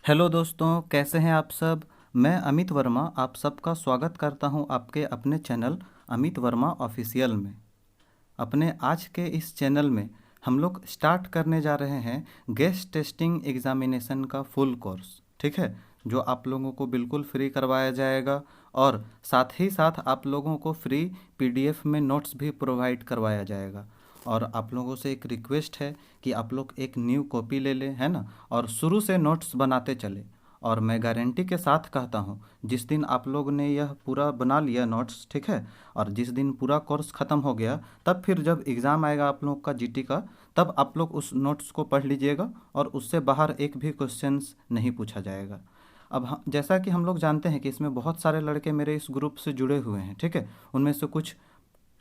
Hello दोस्तों, कैसे हैं आप सब। मैं अमित वर्मा आप सबका स्वागत करता हूं आपके अपने चैनल अमित वर्मा ऑफिशियल में। अपने आज के इस चैनल में हम लोग स्टार्ट करने जा रहे हैं गेस्ट टेस्टिंग एग्जामिनेशन का फुल कोर्स, ठीक है, जो आप लोगों को बिल्कुल फ्री करवाया जाएगा और साथ ही साथ आप लोगों को फ्री पीडीएफ में नोट्स भी प्रोवाइड करवाया जाएगा। और आप लोगों से एक रिक्वेस्ट है कि आप लोग एक न्यू कॉपी ले लें, है ना, और शुरू से नोट्स बनाते चले। और मैं गारंटी के साथ कहता हूँ, जिस दिन आप लोग ने यह पूरा बना लिया नोट्स, ठीक है, और जिस दिन पूरा कोर्स ख़त्म हो गया, तब फिर जब एग्ज़ाम आएगा आप लोग का जीटी का, तब आप लोग उस नोट्स को पढ़ लीजिएगा और उससे बाहर एक भी क्वेश्चंस नहीं पूछा जाएगा। अब जैसा कि हम लोग जानते हैं कि इसमें बहुत सारे लड़के मेरे इस ग्रुप से जुड़े हुए हैं, ठीक है। उनमें से कुछ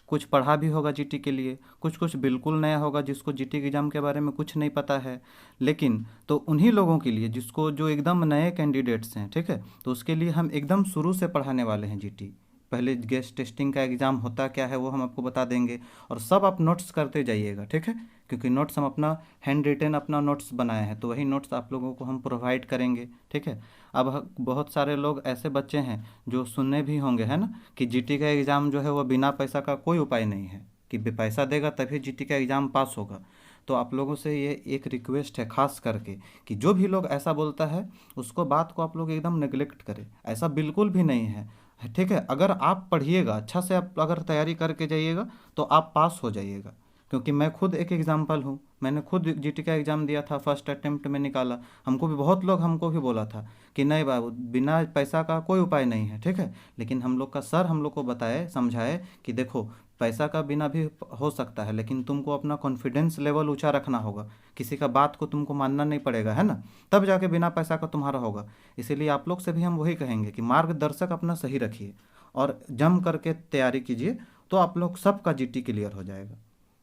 कुछ पढ़ा भी होगा जीटी के लिए, कुछ कुछ बिल्कुल नया होगा जिसको जीटी एग्ज़ाम के बारे में कुछ नहीं पता है। लेकिन तो उन्हीं लोगों के लिए जिसको जो एकदम नए कैंडिडेट्स हैं, ठीक है, तो उसके लिए हम एकदम शुरू से पढ़ाने वाले हैं जीटी। पहले गेस्ट टेस्टिंग का एग्ज़ाम होता क्या है वो हम आपको बता देंगे, और सब आप नोट्स करते जाइएगा, ठीक है, क्योंकि नोट्स हम अपना हैंड रिटेन अपना नोट्स बनाए हैं, तो वही नोट्स आप लोगों को हम प्रोवाइड करेंगे, ठीक है। अब बहुत सारे लोग ऐसे बच्चे हैं जो सुनने भी होंगे, है ना, कि जीटी का एग्ज़ाम जो है वो बिना पैसा का कोई उपाय नहीं है, कि पैसा देगा तभी जीटी का एग्ज़ाम पास होगा। तो आप लोगों से ये एक रिक्वेस्ट है खास करके, कि जो भी लोग ऐसा बोलता है उसको बात को आप लोग एकदम नेग्लेक्ट करें। ऐसा बिल्कुल भी नहीं है, ठीक है। अगर आप पढ़िएगा अच्छा से, आप अगर तैयारी करके जाइएगा तो आप पास हो जाइएगा। क्योंकि मैं खुद एक एग्जाम्पल हूँ, मैंने खुद जीटी का एग्ज़ाम दिया था, फर्स्ट अटेम्प्ट में निकाला। हमको भी बहुत लोग हमको भी बोला था कि नहीं बाबू, बिना पैसा का कोई उपाय नहीं है, ठीक है। लेकिन हम लोग का सर हम लोग को बताए, समझाए कि देखो, पैसा का बिना भी हो सकता है, लेकिन तुमको अपना कॉन्फिडेंस लेवल ऊंचा रखना होगा, किसी का बात को तुमको मानना नहीं पड़ेगा, है ना, तब जाके बिना पैसा का तुम्हारा होगा। इसीलिए आप लोग से भी हम वही कहेंगे कि मार्गदर्शक अपना सही रखिए और जम करके तैयारी कीजिए, तो आप लोग सबका जीटी क्लियर हो जाएगा।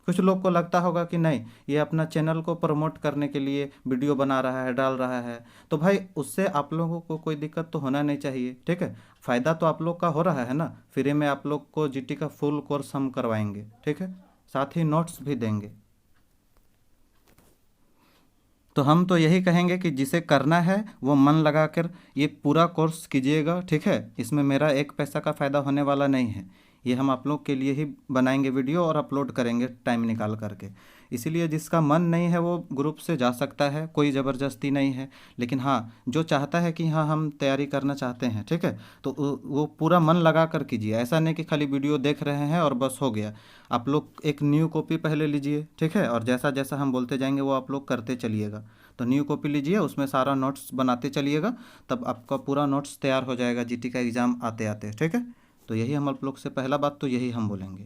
कुछ लोग को लगता होगा कि नहीं, ये अपना चैनल को प्रमोट करने के लिए वीडियो बना रहा है, डाल रहा है, तो भाई उससे आप लोगों को कोई दिक्कत तो होना नहीं चाहिए, ठीक है। फ़ायदा तो आप लोग का हो रहा है ना, फ्री में आप लोग को जीटी का फुल कोर्स हम करवाएंगे, ठीक है, साथ ही नोट्स भी देंगे। तो हम तो यही कहेंगे कि जिसे करना है वो मन लगाकर ये पूरा कोर्स कीजिएगा, ठीक है। इसमें मेरा एक पैसा का फ़ायदा होने वाला नहीं है, ये हम आप लोग के लिए ही बनाएंगे वीडियो और अपलोड करेंगे टाइम निकाल करके। इसीलिए जिसका मन नहीं है वो ग्रुप से जा सकता है, कोई ज़बरदस्ती नहीं है। लेकिन हाँ, जो चाहता है कि हाँ हम तैयारी करना चाहते हैं, ठीक है, तो वो पूरा मन लगा कर कीजिए। ऐसा नहीं कि खाली वीडियो देख रहे हैं और बस हो गया। आप लोग एक न्यू कॉपी पहले लीजिए, ठीक है, और जैसा जैसा हम बोलते जाएंगे वो आप लोग करते चलिएगा। तो न्यू कॉपी लीजिए, उसमें सारा नोट्स बनाते चलिएगा, तब आपका पूरा नोट्स तैयार हो जाएगा जीटी का एग्ज़ाम आते आते, ठीक है। तो यही हम आप लोग से पहला बात तो यही हम बोलेंगे।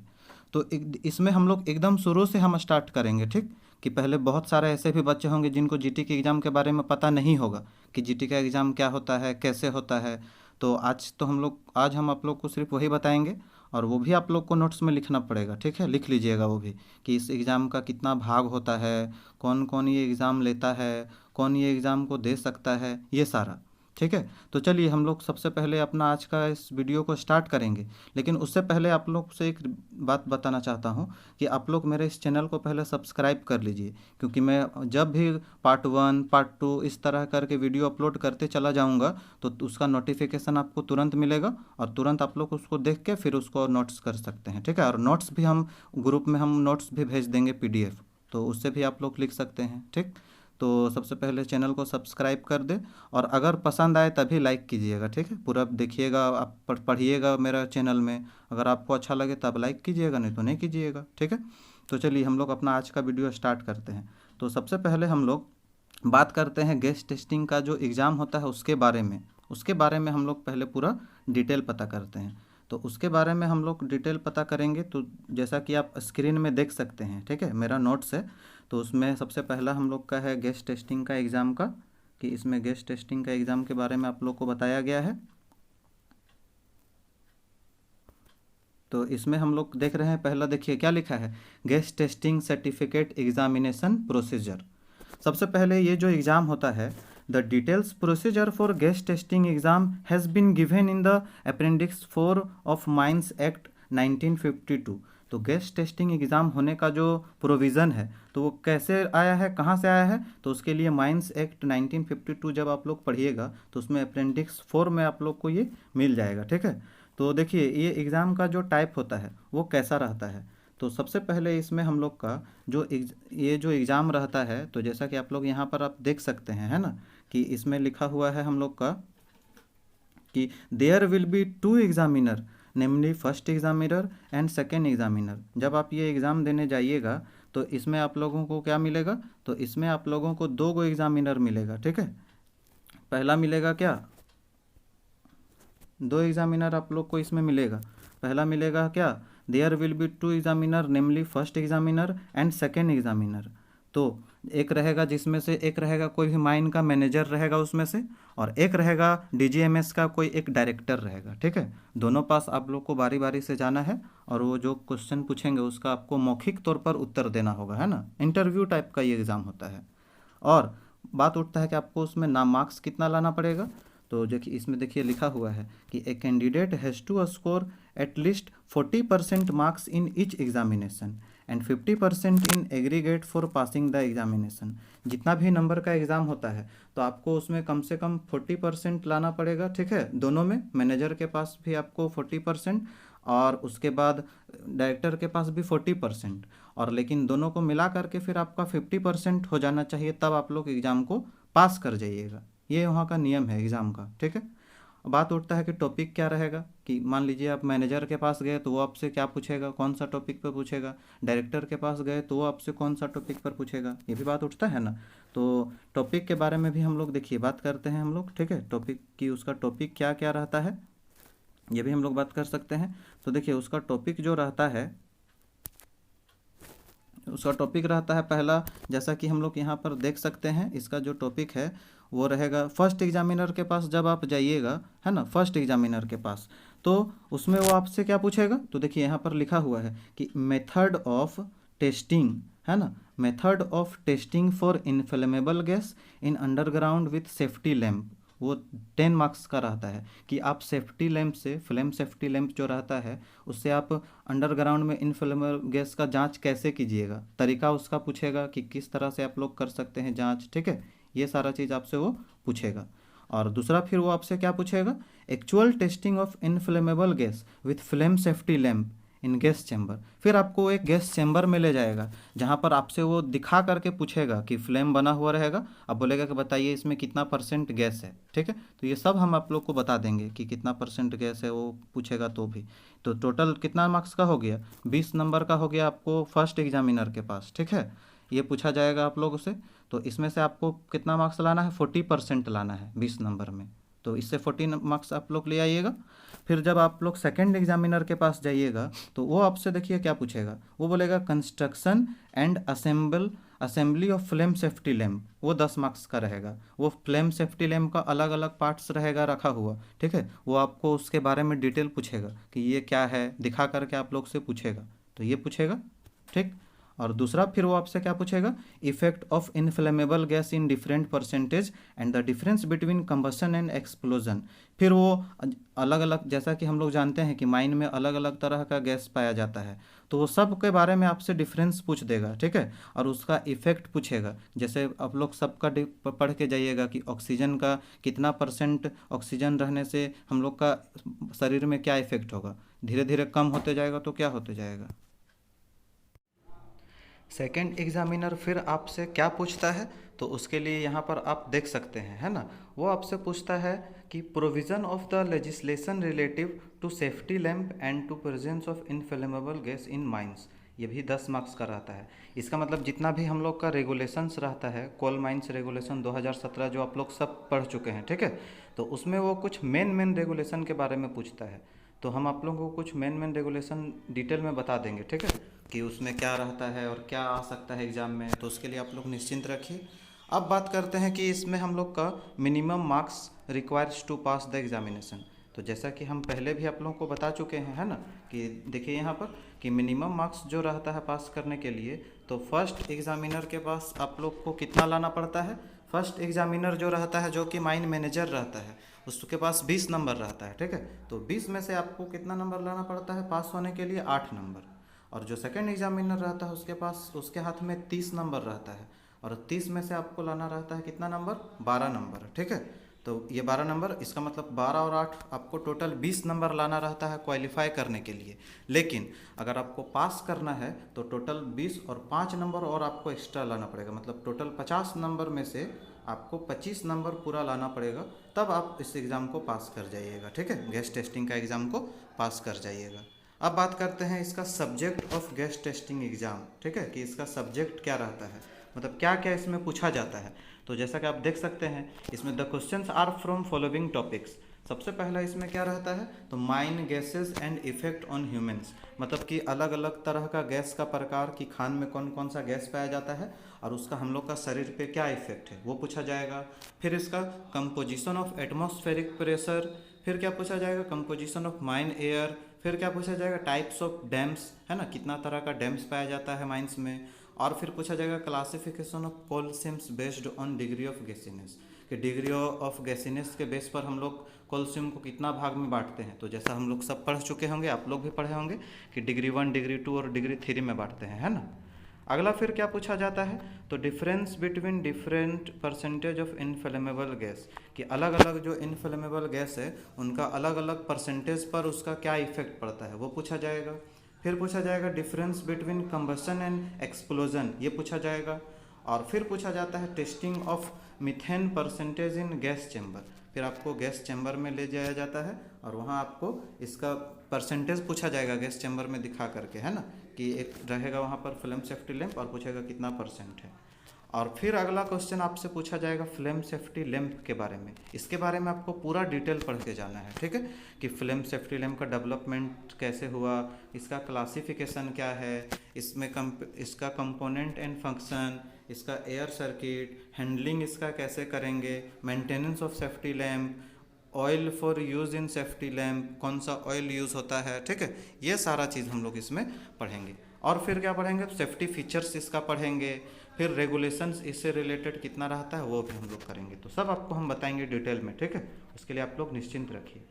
तो इसमें हम लोग एकदम शुरू से हम स्टार्ट करेंगे, ठीक, कि पहले बहुत सारे ऐसे भी बच्चे होंगे जिनको जीटी के एग्ज़ाम के बारे में पता नहीं होगा कि जीटी का एग्ज़ाम क्या होता है, कैसे होता है। तो आज हम आप लोग को सिर्फ वही बताएंगे, और वो भी आप लोग को नोट्स में लिखना पड़ेगा, ठीक है, लिख लीजिएगा वो भी, कि इस एग्ज़ाम का कितना भाग होता है, कौन कौन ये एग्ज़ाम लेता है, कौन ये एग्ज़ाम को दे सकता है, ये सारा, ठीक है। तो चलिए हम लोग सबसे पहले अपना आज का इस वीडियो को स्टार्ट करेंगे। लेकिन उससे पहले आप लोग से एक बात बताना चाहता हूँ कि आप लोग मेरे इस चैनल को पहले सब्सक्राइब कर लीजिए, क्योंकि मैं जब भी पार्ट 1 पार्ट 2 इस तरह करके वीडियो अपलोड करते चला जाऊँगा तो उसका नोटिफिकेशन आपको तुरंत मिलेगा, और तुरंत आप लोग उसको देख के फिर उसको नोट्स कर सकते हैं, ठीक है। और नोट्स भी हम ग्रुप में हम नोट्स भी भेज देंगे पीडीएफ, तो उससे भी आप लोग लिख सकते हैं, ठीक। तो सबसे पहले चैनल को सब्सक्राइब कर दे, और अगर पसंद आए तभी लाइक कीजिएगा, ठीक है। पूरा देखिएगा, आप पढ़िएगा मेरा चैनल में, अगर आपको अच्छा लगे तब लाइक कीजिएगा, नहीं तो नहीं कीजिएगा, ठीक है। तो चलिए हम लोग अपना आज का वीडियो स्टार्ट करते हैं। तो सबसे पहले हम लोग बात करते हैं गेस्ट टेस्टिंग का जो एग्ज़ाम होता है उसके बारे में हम लोग पहले पूरा डिटेल पता करते हैं। तो उसके बारे में हम लोग डिटेल पता करेंगे, तो जैसा कि आप स्क्रीन में देख सकते हैं, ठीक है, मेरा नोट्स है। तो उसमें सबसे पहला हम लोग का है गेस्ट टेस्टिंग का एग्ज़ाम का, कि इसमें गेस्ट टेस्टिंग का एग्ज़ाम के बारे में आप लोग को बताया गया है। तो इसमें हम लोग देख रहे हैं, पहला देखिए क्या लिखा है, gas testing certificate examination procedure. सबसे पहले ये जो एग्ज़ाम होता है, the details procedure for gas testing exam has been given in the appendix 4 of mines act 1952। तो गेस्ट टेस्टिंग एग्ज़ाम होने का जो प्रोविज़न है तो वो कैसे आया है, कहाँ से आया है, तो उसके लिए माइंस एक्ट 1952 जब आप लोग पढ़िएगा तो उसमें अप्रेंडिक्स 4 में आप लोग को ये मिल जाएगा। ठीक है, तो देखिए ये एग्ज़ाम का जो टाइप होता है वो कैसा रहता है। तो सबसे पहले इसमें हम लोग का ये जो एग्ज़ाम रहता है, तो जैसा कि आप लोग यहाँ पर आप देख सकते हैं, है ना, कि इसमें लिखा हुआ है हम लोग का कि there will be 2 examiner, namely first examiner and second examiner. जब आप ये एग्ज़ाम देने जाइएगा तो इसमें आप लोगों को क्या मिलेगा, तो इसमें आप लोगों को 2 गो एग्जामिनर मिलेगा। ठीक है, पहला मिलेगा क्या, 2 एग्जामिनर आप लोग को इसमें मिलेगा। पहला मिलेगा क्या, there will be 2 examiner namely first examiner and second examiner. तो एक रहेगा जिसमें से एक रहेगा कोई भी माइन का मैनेजर रहेगा उसमें से, और एक रहेगा डीजीएमएस का कोई एक डायरेक्टर रहेगा। ठीक है, दोनों पास आप लोग को बारी बारी से जाना है और वो जो क्वेश्चन पूछेंगे उसका आपको मौखिक तौर पर उत्तर देना होगा, है ना, इंटरव्यू टाइप का ये एग्ज़ाम होता है। और बात उठता है कि आपको उसमें नाम मार्क्स कितना लाना पड़ेगा। तो देखिए इसमें देखिए लिखा हुआ है कि a candidate has to score at least 40% marks in each examination and 50% in aggregate for passing the examination. जितना भी नंबर का एग्ज़ाम होता है तो आपको उसमें कम से कम 40% लाना पड़ेगा। ठीक है, दोनों में, मैनेजर के पास भी आपको 40% और उसके बाद डायरेक्टर के पास भी 40%, और लेकिन दोनों को मिला करके फिर आपका 50% हो जाना चाहिए, तब आप लोग एग्ज़ाम को पास कर जाइएगा। ये वहाँ का नियम है एग्ज़ाम का। ठीक है, बात उठता है कि टॉपिक क्या रहेगा, कि मान लीजिए आप मैनेजर के पास गए तो वो आपसे क्या पूछेगा, कौन सा टॉपिक पर पूछेगा, डायरेक्टर के पास गए तो वो आपसे कौन सा टॉपिक पर पूछेगा, ये भी बात उठता है ना। तो टॉपिक के बारे में भी हम लोग देखिए बात करते हैं हम लोग। ठीक है, टॉपिक की उसका टॉपिक क्या क्या रहता है ये भी हम लोग बात कर सकते हैं। तो देखिए उसका टॉपिक जो रहता है, उसका टॉपिक रहता है पहला, जैसा कि हम लोग यहाँ पर देख सकते हैं, इसका जो टॉपिक है वो रहेगा फर्स्ट एग्जामिनर के पास जब आप जाइएगा, है ना, फर्स्ट एग्जामिनर के पास, तो उसमें वो आपसे क्या पूछेगा। तो देखिए यहाँ पर लिखा हुआ है कि मेथड ऑफ टेस्टिंग, है ना, method of testing for inflammable gas in underground with safety lamp. वो 10 मार्क्स का रहता है कि आप सेफ्टी लैंप से, फ्लेम सेफ्टी लैंप जो रहता है उससे आप अंडरग्राउंड में इनफ्लेमेबल गैस का जांच कैसे कीजिएगा, तरीका उसका पूछेगा कि किस तरह से आप लोग कर सकते हैं जांच। ठीक है, ये सारा चीज़ आपसे वो पूछेगा। और दूसरा फिर वो आपसे क्या पूछेगा, actual testing of inflammable gas with flame safety lamp in gas chamber. फिर आपको एक गैस चैम्बर में ले जाएगा जहाँ पर आपसे वो दिखा करके पूछेगा कि फ्लेम बना हुआ रहेगा, अब बोलेगा कि बताइए इसमें कितना % गैस है। ठीक है, तो ये सब हम आप लोग को बता देंगे कि कितना % गैस है, वो पूछेगा तो भी। तो टोटल कितना मार्क्स का हो गया, 20 नंबर का हो गया आपको फर्स्ट एग्जामिनर के पास। ठीक है, ये पूछा जाएगा आप लोगों से, तो इसमें से आपको कितना मार्क्स लाना है, 40% लाना है 20 नंबर में, तो इससे 40 मार्क्स आप लोग ले आइएगा। फिर जब आप लोग सेकंड एग्जामिनर के पास जाइएगा तो वो आपसे देखिए क्या पूछेगा, वो बोलेगा construction and assembly of flame safety lamp, वो 10 मार्क्स का रहेगा। वो फ्लेम सेफ्टी लैम्प का अलग अलग पार्ट्स रहेगा रखा हुआ। ठीक है, वो आपको उसके बारे में डिटेल पूछेगा कि ये क्या है, दिखा करके आप लोग से पूछेगा, तो ये पूछेगा। ठीक, और दूसरा फिर वो आपसे क्या पूछेगा, effect of inflammable gas in different percentage and the difference between combustion and explosion. फिर वो अलग अलग, जैसा कि हम लोग जानते हैं कि माइन में अलग अलग तरह का गैस पाया जाता है, तो वो सब के बारे में आपसे डिफरेंस पूछ देगा। ठीक है, और उसका इफेक्ट पूछेगा, जैसे आप लोग सबका पढ़ के जाइएगा कि ऑक्सीजन का कितना % ऑक्सीजन रहने से हम लोग का शरीर में क्या इफेक्ट होगा, धीरे धीरे कम होते जाएगा तो क्या होते जाएगा। सेकेंड एग्जामिनर फिर आपसे क्या पूछता है, तो उसके लिए यहाँ पर आप देख सकते हैं, है ना, वो आपसे पूछता है कि provision of the legislation relative to safety lamp and to presence of inflammable gas in mines. ये भी 10 मार्क्स का रहता है। इसका मतलब जितना भी हम लोग का रेगुलेशंस रहता है, कोल माइंस रेगुलेशन 2017 जो आप लोग सब पढ़ चुके हैं, ठीक है, तो उसमें वो कुछ मेन रेगुलेशन के बारे में पूछता है। तो हम आप लोगों को कुछ मेन रेगुलेशन डिटेल में बता देंगे। ठीक है, कि उसमें क्या रहता है और क्या आ सकता है एग्ज़ाम में, तो उसके लिए आप लोग निश्चिंत रखिए। अब बात करते हैं कि इसमें हम लोग का minimum marks requires to pass the examination. तो जैसा कि हम पहले भी आप लोगों को बता चुके हैं, है ना, कि देखिए यहाँ पर कि मिनिमम मार्क्स जो रहता है पास करने के लिए, तो फर्स्ट एग्जामिनर के पास आप लोग को कितना लाना पड़ता है। फर्स्ट एग्जामिनर जो रहता है, जो कि माइन मैनेजर रहता है, उसके पास 20 नंबर रहता है। ठीक है, तो 20 में से आपको कितना नंबर लाना पड़ता है पास होने के लिए, 8 नंबर। और जो सेकंड एग्जामिनर रहता है उसके पास, उसके हाथ में 30 नंबर रहता है, और 30 में से आपको लाना रहता है कितना नंबर, 12 नंबर। ठीक है, तो ये 12 नंबर, इसका मतलब 12 और 8 आपको टोटल 20 नंबर लाना रहता है क्वालिफाई करने के लिए। लेकिन अगर आपको पास करना है तो टोटल 20 और 5 नंबर और आपको एक्स्ट्रा लाना पड़ेगा, मतलब टोटल 50 नंबर में से आपको 25 नंबर पूरा लाना पड़ेगा, तब आप इस एग्ज़ाम को पास कर जाइएगा। ठीक है, गैस टेस्टिंग का एग्ज़ाम को पास कर जाइएगा। अब बात करते हैं इसका subject of gas testing exam. ठीक है, कि इसका सब्जेक्ट क्या रहता है, मतलब क्या क्या इसमें पूछा जाता है। तो जैसा कि आप देख सकते हैं इसमें the questions are from following topics. सबसे पहला इसमें क्या रहता है, तो mine gases and effect on humans, मतलब कि अलग अलग तरह का गैस का प्रकार, कि खान में कौन कौन सा गैस पाया जाता है और उसका हम लोग का शरीर पे क्या इफेक्ट है, वो पूछा जाएगा। फिर इसका कंपोजिशन ऑफ एटमॉस्फेरिक प्रेशर, फिर क्या पूछा जाएगा, कंपोजिशन ऑफ माइन एयर, फिर क्या पूछा जाएगा, टाइप्स ऑफ डैम्स, है ना, कितना तरह का डैम्स पाया जाता है माइंस में। और फिर पूछा जाएगा classification of coal seams based on degree of gassiness, कि डिग्री ऑफ गैसीनेस के बेस पर हम लोग कोलसिम को कितना भाग में बांटते हैं। तो जैसा हम लोग सब पढ़ चुके होंगे, आप लोग भी पढ़े होंगे कि डिग्री 1, डिग्री 2 और डिग्री 3 में बांटते हैं, है ना। अगला फिर क्या पूछा जाता है, तो difference between different percentage of inflammable gas, कि अलग अलग जो इनफ्लेमेबल गैस है उनका अलग अलग परसेंटेज पर उसका क्या इफेक्ट पड़ता है, वो पूछा जाएगा। फिर पूछा जाएगा difference between combustion and explosion, ये पूछा जाएगा। और फिर पूछा जाता है testing of methane percentage in gas chamber, फिर आपको गैस चैम्बर में ले जाया जाता है और वहाँ आपको इसका परसेंटेज पूछा जाएगा गैस चैम्बर में दिखा करके, है ना, कि एक रहेगा वहाँ पर फ्लेम सेफ्टी लैंप और पूछेगा कितना परसेंट है। और फिर अगला क्वेश्चन आपसे पूछा जाएगा फ्लेम सेफ्टी लैंप के बारे में। इसके बारे में आपको पूरा डिटेल पढ़ के जाना है। ठीक है, कि फ्लेम सेफ्टी लैंप का डेवलपमेंट कैसे हुआ, इसका क्लासिफिकेशन क्या है, इसमें इसका कंपोनेंट एंड फंक्शन, इसका एयर सर्किट, हैंडलिंग इसका कैसे करेंगे, maintenance of safety lamp, oil for use in safety lamp, कौन सा ऑयल यूज़ होता है। ठीक है, ये सारा चीज़ हम लोग इसमें पढ़ेंगे। और फिर क्या पढ़ेंगे, सेफ्टी फीचर्स इसका पढ़ेंगे, फिर रेगुलेशंस इससे रिलेटेड कितना रहता है वो भी हम लोग करेंगे। तो सब आपको हम बताएंगे डिटेल में। ठीक है, उसके लिए आप लोग निश्चिंत रखिए।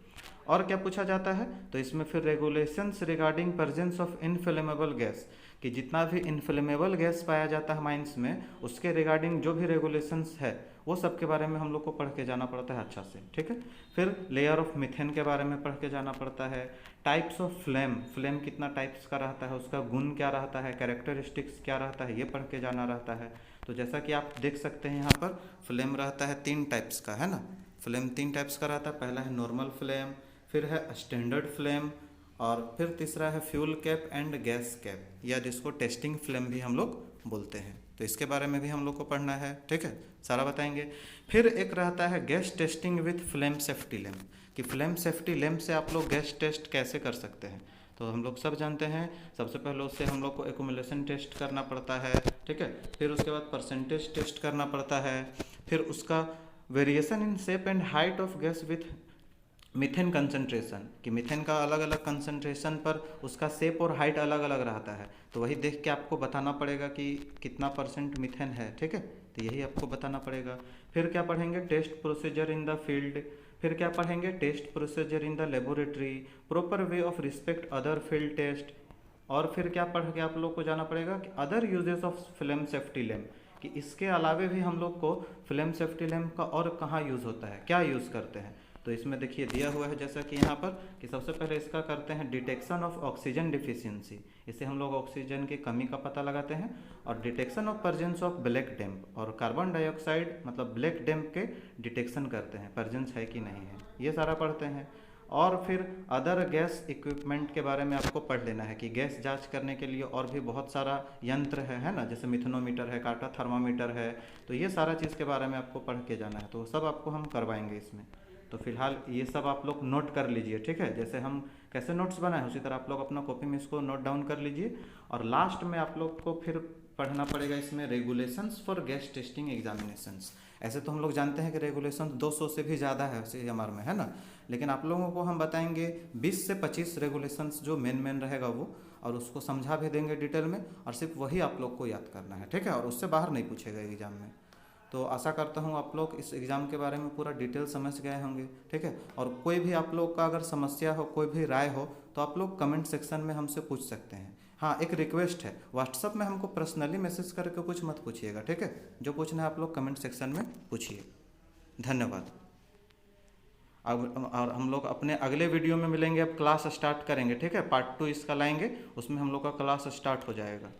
और क्या पूछा जाता है, तो इसमें फिर regulations regarding presence of inflammable gas, कि जितना भी इनफ्लेमेबल गैस पाया जाता है माइंस में उसके रिगार्डिंग जो भी रेगुलेशंस है वो सब के बारे में हम लोग को पढ़ के जाना पड़ता है अच्छा से। ठीक है, फिर लेयर ऑफ मीथेन के बारे में पढ़ के जाना पड़ता है। टाइप्स ऑफ फ्लेम, फ्लेम कितना टाइप्स का रहता है, उसका गुण क्या रहता है, कैरेक्टरिस्टिक्स क्या रहता है, ये पढ़ के जाना रहता है। तो जैसा कि आप देख सकते हैं यहाँ पर फ्लेम रहता है 3 टाइप्स का, है ना, फ्लेम 3 टाइप्स का रहता है। पहला है नॉर्मल फ्लेम, फिर है स्टैंडर्ड फ्लेम, और फिर तीसरा है fuel cap and gas cap, या जिसको टेस्टिंग फ्लेम भी हम लोग बोलते हैं। तो इसके बारे में भी हम लोग को पढ़ना है। ठीक है, सारा बताएंगे। फिर एक रहता है gas testing with flame safety lamp, कि फ्लेम सेफ्टी लैंप से आप लोग गैस टेस्ट कैसे कर सकते हैं। तो हम लोग सब जानते हैं, सबसे पहले उससे हम लोग को एक्यूमुलेशन टेस्ट करना पड़ता है। ठीक है, फिर उसके बाद परसेंटेज टेस्ट करना पड़ता है, फिर उसका variation in shape and height of gas with methane concentration, कि मीथेन का अलग अलग कंसंट्रेशन पर उसका शेप और हाइट अलग अलग रहता है। तो वही देख के आपको बताना पड़ेगा कि कितना % मीथेन है। ठीक है, तो यही आपको बताना पड़ेगा। फिर क्या पढ़ेंगे, test procedure in the field, फिर क्या पढ़ेंगे, test procedure in the laboratory, proper way of respect other field test. और फिर क्या पढ़ के आप लोग को जाना पड़ेगा कि other uses of flame safety lamp, कि इसके अलावे भी हम लोग को फ्लेम सेफ्टी लैंप का और कहाँ यूज़ होता है, क्या यूज़ करते हैं। तो इसमें देखिए दिया हुआ है जैसा कि यहाँ पर, कि सबसे पहले इसका करते हैं डिटेक्शन ऑफ ऑक्सीजन डिफिशियंसी, इससे हम लोग ऑक्सीजन की कमी का पता लगाते हैं। और detection of presence of black damp, और कार्बन डाइऑक्साइड मतलब ब्लैक डैम्प के डिटेक्शन करते हैं, प्रेजेंस है कि नहीं है, ये सारा पढ़ते हैं। और फिर अदर गैस इक्विपमेंट के बारे में आपको पढ़ लेना है, कि गैस जांच करने के लिए और भी बहुत सारा यंत्र है ना, जैसे मिथनोमीटर है, काटा थर्मामीटर है। तो ये सारा चीज़ के बारे में आपको पढ़ के जाना है, तो सब आपको हम करवाएंगे इसमें। तो फिलहाल ये सब आप लोग नोट कर लीजिए। ठीक है, जैसे हम कैसे नोट्स बनाए उसी तरह आप लोग अपना कॉपी में इसको नोट डाउन कर लीजिए। और लास्ट में आप लोग को फिर पढ़ना पड़ेगा इसमें regulations for gas testing examinations. ऐसे तो हम लोग जानते हैं कि रेगुलेशन 200 से भी ज़्यादा है CMR में, है ना, लेकिन आप लोगों को हम बताएंगे 20 से 25 रेगुलेशंस जो मेन रहेगा वो, और उसको समझा भी देंगे डिटेल में, और सिर्फ वही आप लोग को याद करना है। ठीक है, और उससे बाहर नहीं पूछेगा एग्जाम में। तो आशा करता हूँ आप लोग इस एग्ज़ाम के बारे में पूरा डिटेल समझ गए होंगे। ठीक है, और कोई भी आप लोग का अगर समस्या हो, कोई भी राय हो, तो आप लोग कमेंट सेक्शन में हमसे पूछ सकते हैं। हाँ, एक रिक्वेस्ट है, व्हाट्सअप में हमको पर्सनली मैसेज करके कुछ मत पूछिएगा, ठीक है? जो पूछना है आप लोग कमेंट सेक्शन में पूछिए। धन्यवाद। अब और हम लोग अपने अगले वीडियो में मिलेंगे, अब क्लास स्टार्ट करेंगे, ठीक है? पार्ट 2 इसका लाएंगे, उसमें हम लोग का क्लास स्टार्ट हो जाएगा।